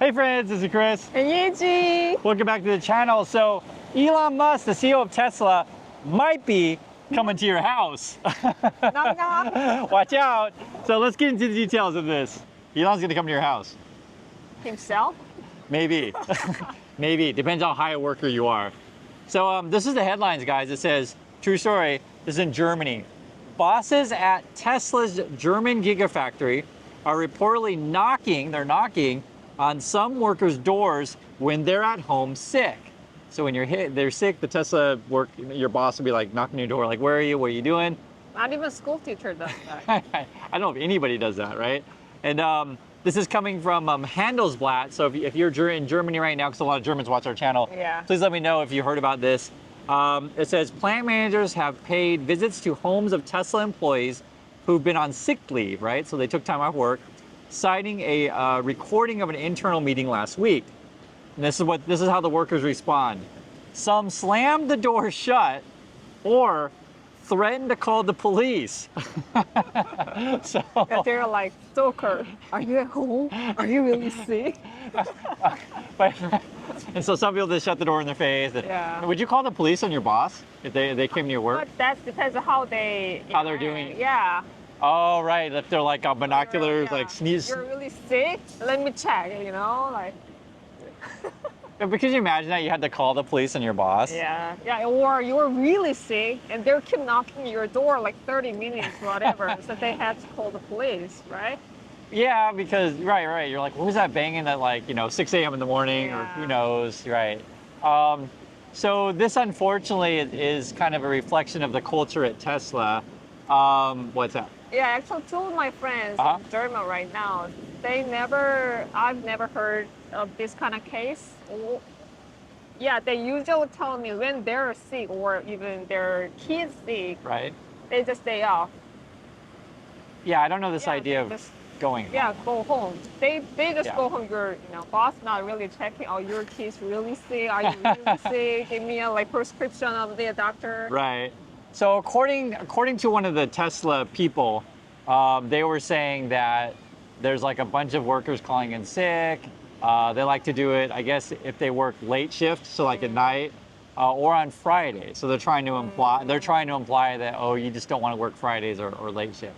Hey friends, this is Chris. And Yeji. Welcome back to the channel. So Elon Musk, the CEO of Tesla, might be coming to your house. Knock, knock. Watch out. So let's get into the details of this. Elon's gonna come to your house. Himself? Maybe. Maybe. Depends how high a worker you are. So this is the headlines, guys. It says, true story, this is in Germany. Bosses at Tesla's German Gigafactory are reportedly knocking on some workers' doors when they're at home sick. So when they're sick, the Tesla your boss will be like knocking on your door, like, where are you? What are you doing? Not even a school teacher does that. I don't know if anybody does that, right? And this is coming from Handelsblatt. So if you're in Germany right now, because a lot of Germans watch our channel, Yeah. please let me know if you heard about this. It says plant managers have paid visits to homes of Tesla employees who've been on sick leave, right? So they took time off work, citing a recording of an internal meeting last week. And this is how the workers respond. Some slammed the door shut or threatened to call the police. So And they're like, Stoker, are you at home? Are you really sick? and so some people just shut the door in their face. Yeah. Would you call the police on your boss if they came to your work? But that depends on how they... How they're doing. Yeah. Oh, right. If they're like on binoculars, Yeah. like sneeze. You're really sick? Let me check, you know? Like... But could you imagine that you had to call the police on your boss? Yeah. Yeah, or you're really sick and they keep knocking your door like 30 minutes, whatever. So they had to call the police, right? Yeah, because, right. You're like, who's that banging at like, 6 a.m. in the morning or who Yeah. knows, right? So this unfortunately is kind of a reflection of the culture at Tesla. What's that? Yeah, actually, two of my friends Uh-huh. in Germany right now, I've never heard of this kind of case. Yeah, they usually tell me when they're sick or even their kids sick, Right? they just stay off. Yeah, I don't know this Yeah, idea of just- going. Yeah, go home. They just Yeah. go home. Your boss not really checking. Oh, your kid's really sick. Are you really sick? Give me a prescription of the doctor. Right. So according to one of the Tesla people, they were saying that there's like a bunch of workers calling in sick. They like to do it, I guess, if they work late shift, so like at night, or on Friday. So they're trying to imply that, oh, you just don't want to work Fridays or late shift.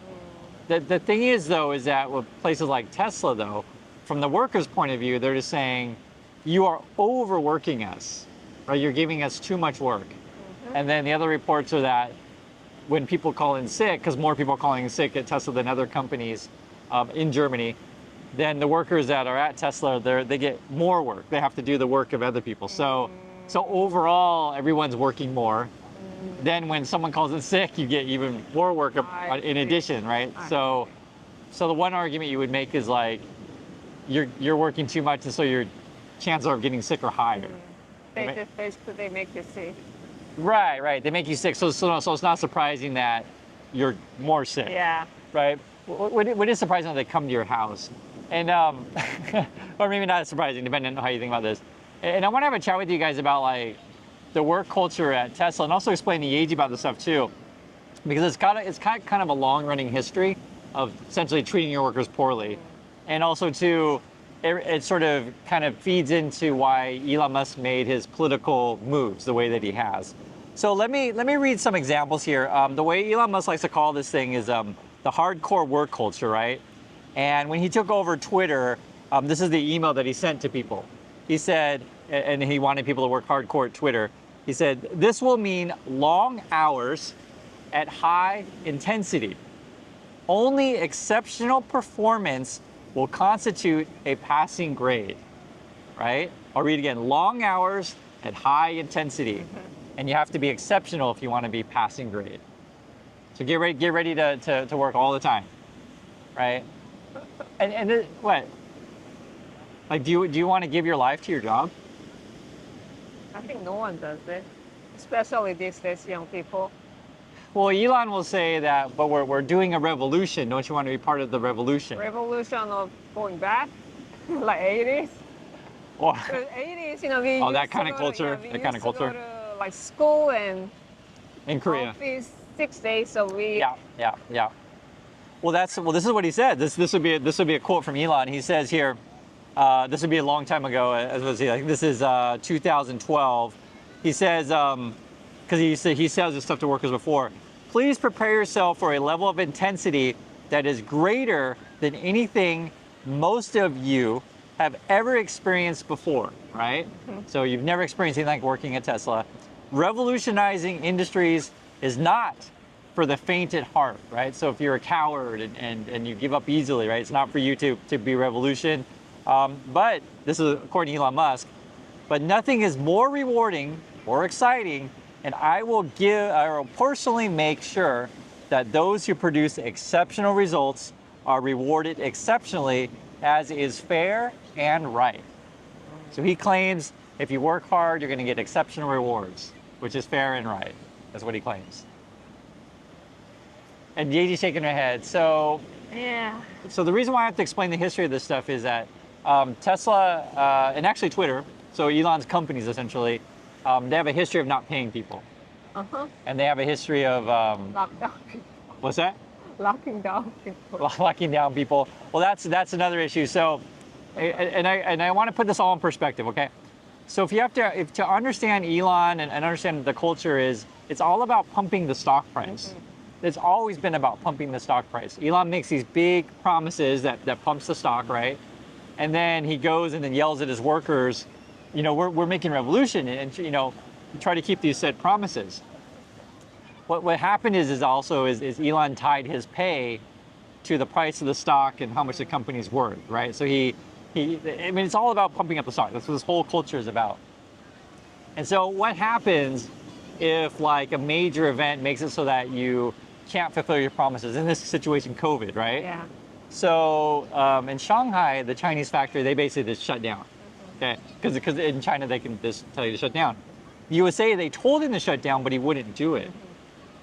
The thing is though, is that with places like Tesla though, from the workers' point of view, they're just saying, you are overworking us, right? You're giving us too much work. And then the other reports are that when people call in sick, because more people are calling in sick at Tesla than other companies in Germany, then the workers that are at Tesla, they get more work. They have to do the work of other people. So overall, everyone's working more. Then when someone calls in sick, you get even more work in addition, right? So the one argument you would make is like, you're working too much, and so your chances of getting sick are higher. They make you sick. Right. They make you sick, so it's not surprising that you're more sick. Yeah. Right. What is surprising that they come to your house, and or maybe not surprising, depending on how you think about this. And I want to have a chat with you guys about like the work culture at Tesla, and also explain to Yeji about this stuff too, because it's kind of a long-running history of essentially treating your workers poorly, and also too, it sort of kind of feeds into why Elon Musk made his political moves the way that he has. So let me read some examples here. The way Elon Musk likes to call this thing is the hardcore work culture, right? And when he took over Twitter, this is the email that he sent to people. He said, and he wanted people to work hardcore at Twitter. He said, this will mean long hours at high intensity. Only exceptional performance will constitute a passing grade, right? I'll read again, long hours at high intensity. And you have to be exceptional if you want to be passing grade. So get ready to work all the time, right? And what? Like, do you want to give your life to your job? I think no one does it, especially these days, young people. Well, Elon will say that, but we're doing a revolution. Don't you want to be part of the revolution? Revolution of going back, like 80s. Or, The 80s, we Oh, that used to kind of go culture, we that kind of used to go culture. to, like school and in Korea. office 6 days a week. Yeah. Well, this is what he said. This would be a quote from Elon. He says here, this would be a long time ago. As was he like? This is 2012. He says, because he sells this stuff to workers before. Please prepare yourself for a level of intensity that is greater than anything most of you have ever experienced before, right? So you've never experienced anything like working at Tesla. Revolutionizing industries is not for the faint at heart, right? So if you're a coward and you give up easily, right? It's not for you to be revolution. But this is according to Elon Musk, but nothing is more rewarding or exciting, and I will personally make sure that those who produce exceptional results are rewarded exceptionally, as is fair and right. So he claims if you work hard, you're going to get exceptional rewards, which is fair and right. That's what he claims. And Yeji's shaking her head. So the reason why I have to explain the history of this stuff is that Tesla and actually Twitter, so Elon's companies essentially, they have a history of not paying people. And they have a history of Lockdown. What's that? Locking down people. Locking down people. Well, that's another issue. So, and I want to put this all in perspective, okay? So if you have to understand Elon and understand the culture is, it's all about pumping the stock price. It's always been about pumping the stock price. Elon makes these big promises that pumps the stock, right? And then he goes and then yells at his workers, you know, we're making revolution, and you know, try to keep these said promises. What happened is Elon tied his pay to the price of the stock and how much the company's worth, right? So I mean, it's all about pumping up the stock. That's what this whole culture is about. And so what happens if like a major event makes it so that you can't fulfill your promises? In this situation, COVID, right? Yeah. So in Shanghai, the Chinese factory, they basically just shut down. Okay, because in China they can just tell you to shut down. The USA, they told him to shut down, but he wouldn't do it,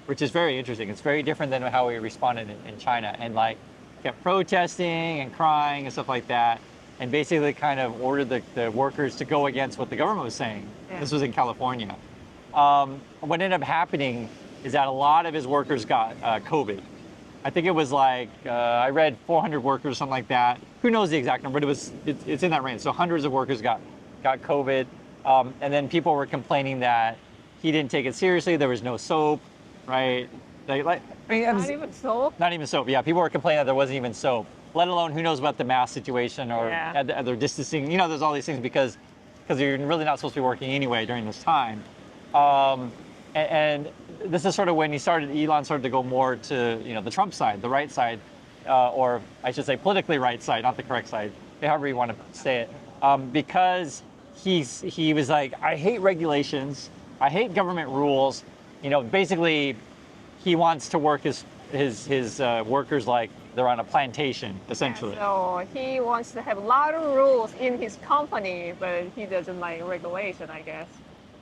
which is very interesting. It's very different than how he responded in China, and like kept protesting and crying and stuff like that, and basically kind of ordered the workers to go against what the government was saying. Yeah. This was in California. What ended up happening is that a lot of his workers got COVID. I think it was like, I read 400 workers, something like that. Who knows the exact number, but it's in that range. So hundreds of workers got COVID. And then people were complaining that he didn't take it seriously. There was no soap, right? Not even soap? Not even soap, yeah. People were complaining that there wasn't even soap, let alone who knows about the mask situation or other distancing. You know, there's all these things because you're really not supposed to be working anyway during this time. And this is sort of when Elon started to go more to, you know, the Trump side, the right side, or I should say politically right side, not the correct side, however you want to say it, because he was like, I hate regulations, I hate government rules. You know, basically, he wants to work his workers like they're on a plantation, essentially. Yeah, so he wants to have a lot of rules in his company, but he doesn't like regulation, I guess.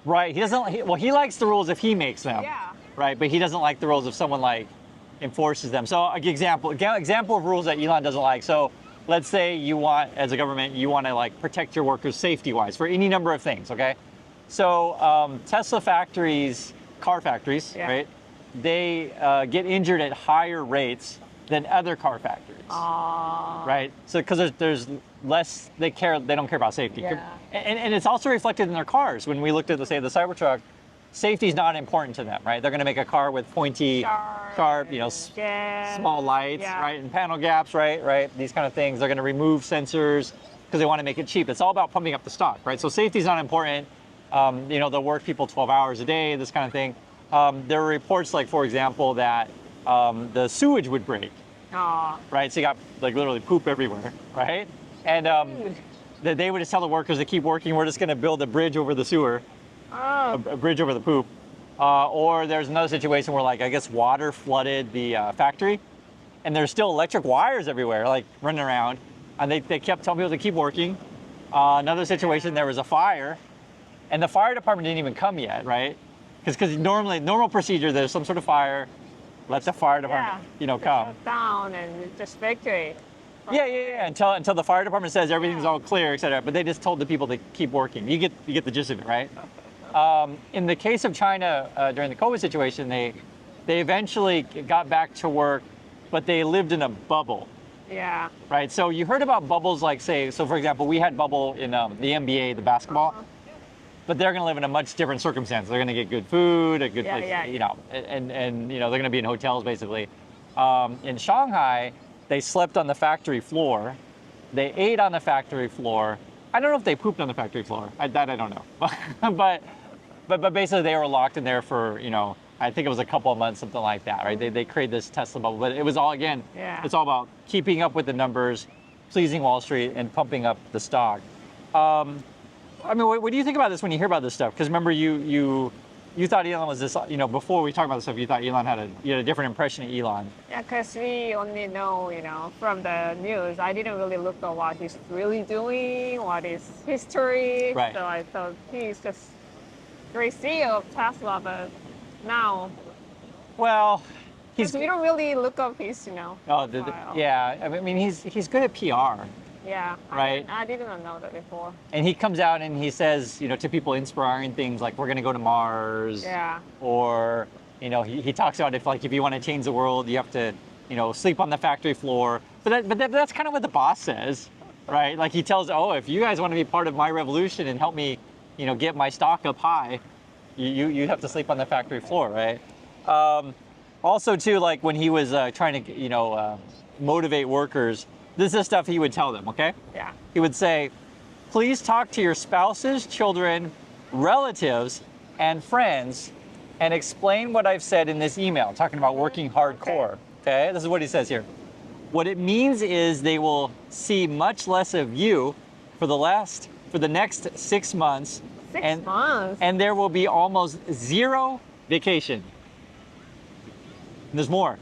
Right. He likes the rules if he makes them. Yeah. Right. But he doesn't like the rules if someone like enforces them. So an example of rules that Elon doesn't like. So let's say you want, as a government, you want to like protect your workers safety-wise for any number of things. Okay. So Tesla factories, car factories, right? They get injured at higher rates than other car factories. Right. So because there's less, they don't care about safety. Yeah. And it's also reflected in their cars. When we looked at, let's say, the Cybertruck, safety is not important to them, right? They're going to make a car with pointy, sharp, you know, small lights, right, and panel gaps, right, these kind of things. They're going to remove sensors because they want to make it cheap. It's all about pumping up the stock, right? So safety is not important. You know, they'll work people 12 hours a day, this kind of thing. There were reports, like, for example, that the sewage would break, right? So you got, like, literally poop everywhere, right? And they would just tell the workers to keep working. We're just going to build a bridge over the sewer, a bridge over the poop. Or there's another situation where, like, I guess water flooded the factory, and there's still electric wires everywhere, like, running around. And they kept telling people to keep working. Another situation, there was a fire, and the fire department didn't even come yet, right? Because normal procedure, there's some sort of fire, let the fire department, you know, come. Shut down and just evacuate. Yeah. Until the fire department says everything's all clear, etc. But they just told the people to keep working. You get the gist of it, right? In the case of China during the COVID situation, they eventually got back to work, but they lived in a bubble. Yeah. right? So you heard about bubbles like, say, so for example, we had bubble in the NBA, the basketball, but they're going to live in a much different circumstance. They're going to get good food, a good Yeah, place, yeah. you know, and you know, they're going to be in hotels basically. In Shanghai, they slept on the factory floor. They ate on the factory floor. I don't know if they pooped on the factory floor. That I don't know. but basically they were locked in there for, you know, I think it was a couple of months, something like that, right? They created this Tesla bubble, but it was all, again, Yeah. it's all about keeping up with the numbers, pleasing Wall Street, and pumping up the stock. I mean, what do you think about this when you hear about this stuff? Because remember, you thought Elon was this, you know, before we talked about this stuff, you thought Elon you had a different impression of Elon. Yeah, because we only know, you know, from the news. I didn't really look at what he's really doing, what is history. Right. So I thought he's just great CEO of Tesla, but now, Well, he's, because we don't really look up his, you know. oh, profile. yeah, I mean, he's good at PR. Yeah. Right. I didn't know that before. And he comes out and he says, you know, to people inspiring things like, we're going to go to Mars. Yeah. Or, you know, he talks about if you want to change the world, you have to, you know, sleep on the factory floor. But that's kind of what the boss says, right? Like he tells, oh, if you guys want to be part of my revolution and help me, you know, get my stock up high, you have to sleep on the factory floor, right? Also, too, like when he was trying to, you know, motivate workers, this is stuff he would tell them, okay? Yeah. He would say, please talk to your spouses, children, relatives, and friends and explain what I've said in this email, talking about working hardcore, okay? This is what he says here. What it means is they will see much less of you for the next 6 months. 6 months. And there will be almost zero vacation. And there's more.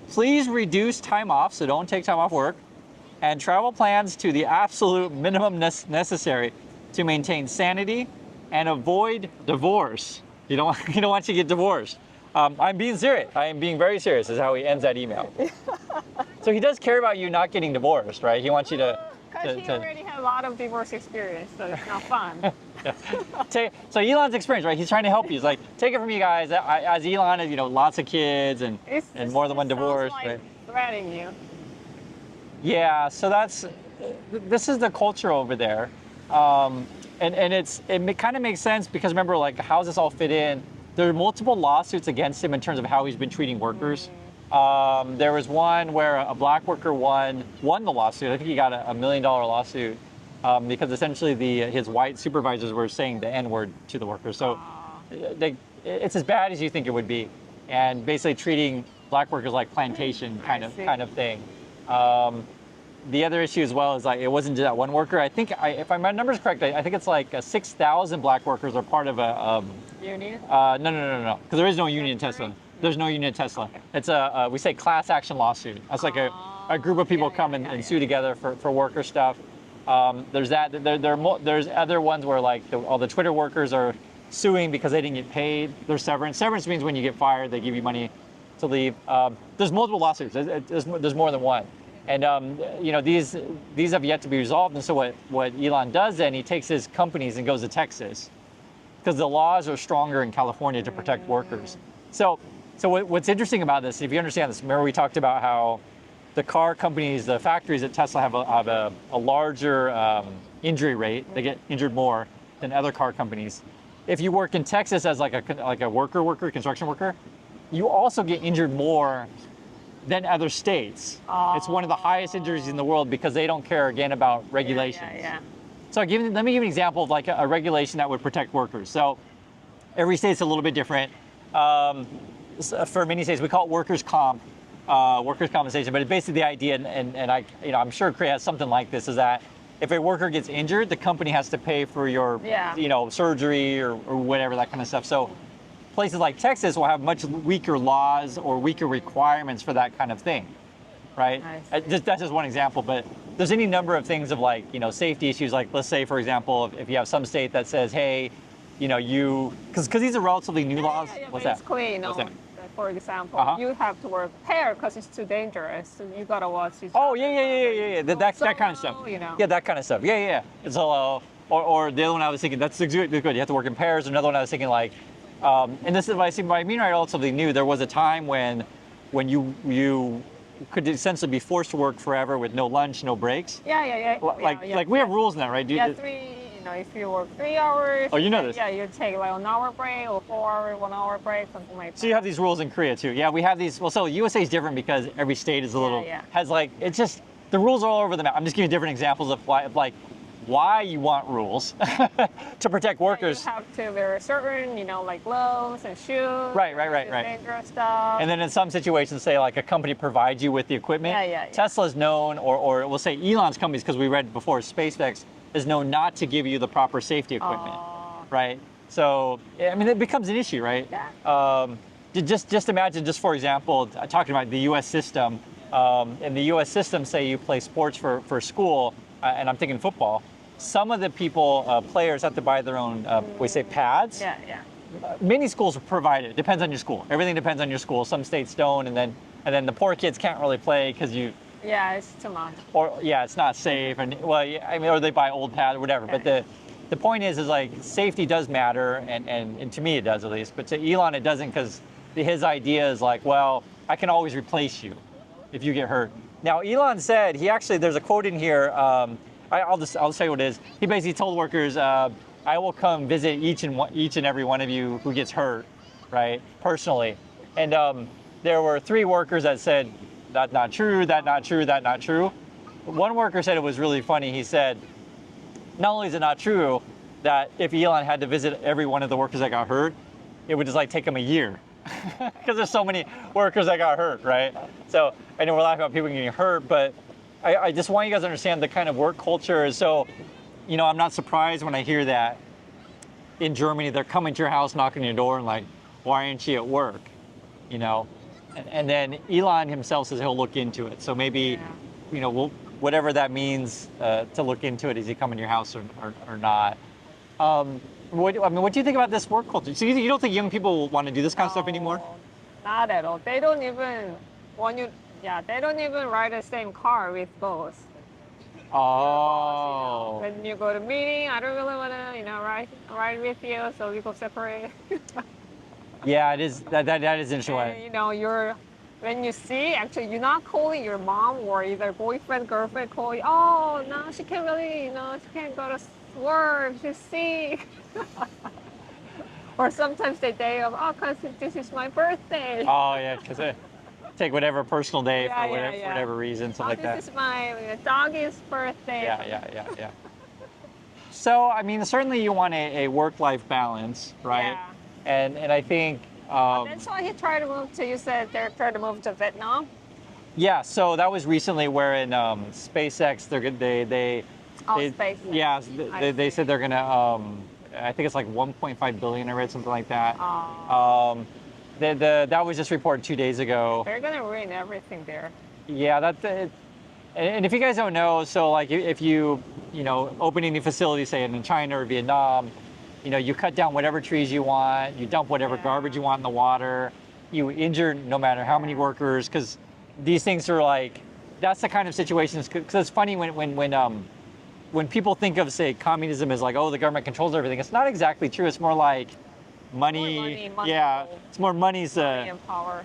Please reduce time off, so don't take time off work, and travel plans to the absolute minimum necessary to maintain sanity and avoid divorce. You don't want you to get divorced. I'm being serious. I am being very serious is how he ends that email. So he does care about you not getting divorced, right? He wants you to... Because he already had a lot of divorce experience, so it's not fun. So Elon's experience, right? He's trying to help you. He's like, take it from you guys. As Elon has, you know, lots of kids and more than one divorce, like right? threatening you. Yeah. So this is the culture over there, and it kind of makes sense because remember, like, how does this all fit in? There are multiple lawsuits against him in terms of how he's been treating workers. There was one where a black worker won the lawsuit. I think he got a $1 million lawsuit because essentially his white supervisors were saying the N-word to the workers. So it's as bad as you think it would be, and basically treating black workers like plantation kind of thing. The other issue as well is like it wasn't just that one worker. I think if my numbers correct, I think it's like 6,000 black workers are part of a Union? No, because there is no union in Tesla. There's no union in Tesla. It's we say class action lawsuit. That's like a group of people come and sue together for worker stuff. There's that. There's other ones where like all the Twitter workers are suing because they didn't get paid. There's severance. Severance means when you get fired, they give you money to leave. There's multiple lawsuits. There's more than one. And you know, these have yet to be resolved. And so what Elon does then, he takes his companies and goes to Texas because the laws are stronger in California to protect workers. So what's interesting about this, if you understand this, remember we talked about how the car companies, the factories at Tesla have a larger injury rate. They get injured more than other car companies. If you work in Texas as like a worker, construction worker, you also get injured more than other states. It's one of the highest injuries in the world because they don't care again about regulations. Yeah. So let me give you an example of like a regulation that would protect workers. So every state's a little bit different. For many states, we call it workers' compensation, but it's basically the idea, and I'm sure Cray has something like this, is that if a worker gets injured, the company has to pay for your surgery or whatever, that kind of stuff. So places like Texas will have much weaker laws or weaker requirements for that kind of thing, right? Nice. That's just one example, but there's any number of things of like, you know, safety issues. Like let's say, for example, if you have some state that says, hey, you know, because these are relatively new laws. What's that? Basically, you know, for example, you have to wear pair because it's too dangerous. So you gotta watch it. Oh yeah. That kind of stuff. You know. Yeah, that kind of stuff. Yeah. It's or the other one I was thinking that's good. You have to work in pairs. Another one I was thinking like. And this is what I mean by relatively new. There was a time when you could essentially be forced to work forever with no lunch, no breaks. Yeah. Like we have rules now, right? Yeah, if you work 3 hours. Oh, you know this. Yeah, you take like an hour break or 4 hour, 1 hour break, something like that. So you have these rules in Korea too. Yeah, we have these. Well, so USA is different because every state is a little has like it's just the rules are all over the map. I'm just giving different examples of why you want rules to protect workers. You have to wear certain, like gloves and shoes. Right. Dangerous stuff. And then in some situations, say like a company provides you with the equipment. Yeah. Tesla's known, or we'll say Elon's companies, because we read before, SpaceX is known not to give you the proper safety equipment, right? So I mean, it becomes an issue, right? Yeah. Just imagine, just for example, talking about the U.S. system. In the U.S. system, say you play sports for school, and I'm thinking football. Some of the players have to buy their own, we say pads. Yeah. Many schools provide it. It depends on your school. Everything depends on your school. Some states don't, and then the poor kids can't really play because Yeah, it's too much. Or it's not safe, and or they buy old pads or whatever. Yeah. But the point is like safety does matter, and to me it does at least. But to Elon it doesn't, because his idea is like, well, I can always replace you if you get hurt. Now Elon said there's a quote in here. I'll say what it is. He basically told workers, I will come visit each and every one of you who gets hurt, right, personally. And there were 3 workers that said, that's not true, that not true, that not true. One worker said it was really funny. He said, not only is it not true that if Elon had to visit every one of the workers that got hurt, it would just like take him a year. Because there's so many workers that got hurt, right? So I know we're laughing about people getting hurt, but I just want you guys to understand the kind of work culture is. So, I'm not surprised when I hear that in Germany, they're coming to your house, knocking on your door and like, why aren't you at work? And then Elon himself says he'll look into it. So maybe, whatever that means to look into it, is he coming to your house or not? What do you think about this work culture? So you don't think young people will want to do this kind of stuff anymore? Not at all. They don't even they don't even ride the same car with both. Oh. When you go to meeting, I don't really want to, ride with you, so we go separate. Yeah, it is. That is interesting. And, when you see, actually, you're not calling your mom or either boyfriend, girlfriend, calling, oh, no, she can't really, she can't go to work, she's sick. Or sometimes the day of, because this is my birthday. Oh, yeah, because take whatever personal day for whatever reason, something like that. This is my doggy's birthday. Yeah. So, I mean, certainly you want a work-life balance, right? Yeah. And I think... that's why he tried to move to, you said they're trying to move to Vietnam? Yeah, so that was recently where in SpaceX, SpaceX. Yeah, they said they're going to, I think it's like 1.5 billion, I read something like that. That was just reported 2 days ago. They're going to ruin everything there. Yeah, and if you guys don't know, so like if you open any facility, say in China or Vietnam, you cut down whatever trees you want, you dump whatever garbage you want in the water, you injure no matter how many workers, because these things are like, that's the kind of situations, because it's funny when people think of, say, communism as like, oh, the government controls everything. It's not exactly true. It's more like money. Yeah, it's more money's. Money and power.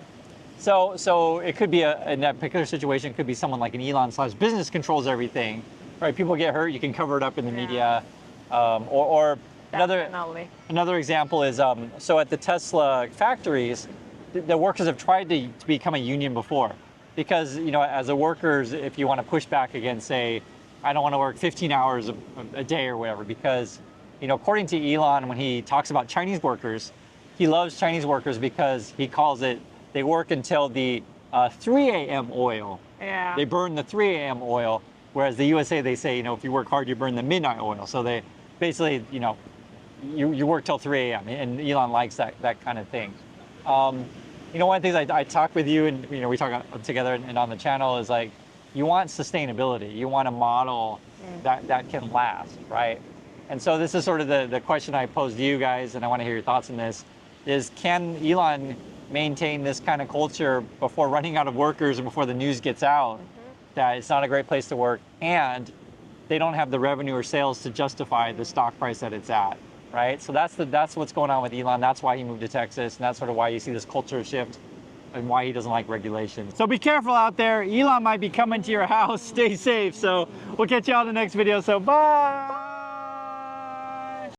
So it could be in that particular situation, it could be someone like an Elon / business controls everything, right? People get hurt, you can cover it up in the media, or another example is so at the Tesla factories, the workers have tried to become a union before, because as a workers, if you want to push back against, say, I don't want to work 15 hours a day or whatever, because according to Elon, when he talks about Chinese workers, he loves Chinese workers because he calls it, they work until the 3 a.m. oil. Yeah. They burn the 3 a.m. oil, whereas the USA, they say, if you work hard, you burn the midnight oil. So they basically, you work till 3 a.m. and Elon likes that kind of thing. One of the things I talk with you and we talk together and on the channel is like, you want sustainability. You want a model that can last, right? And so this is sort of the question I posed to you guys, and I want to hear your thoughts on this, is can Elon maintain this kind of culture before running out of workers and before the news gets out that it's not a great place to work, and they don't have the revenue or sales to justify the stock price that it's at, right? So that's what's going on with Elon. That's why he moved to Texas, and that's sort of why you see this culture shift and why he doesn't like regulation. So be careful out there. Elon might be coming to your house. Stay safe. So we'll catch you on the next video. So bye.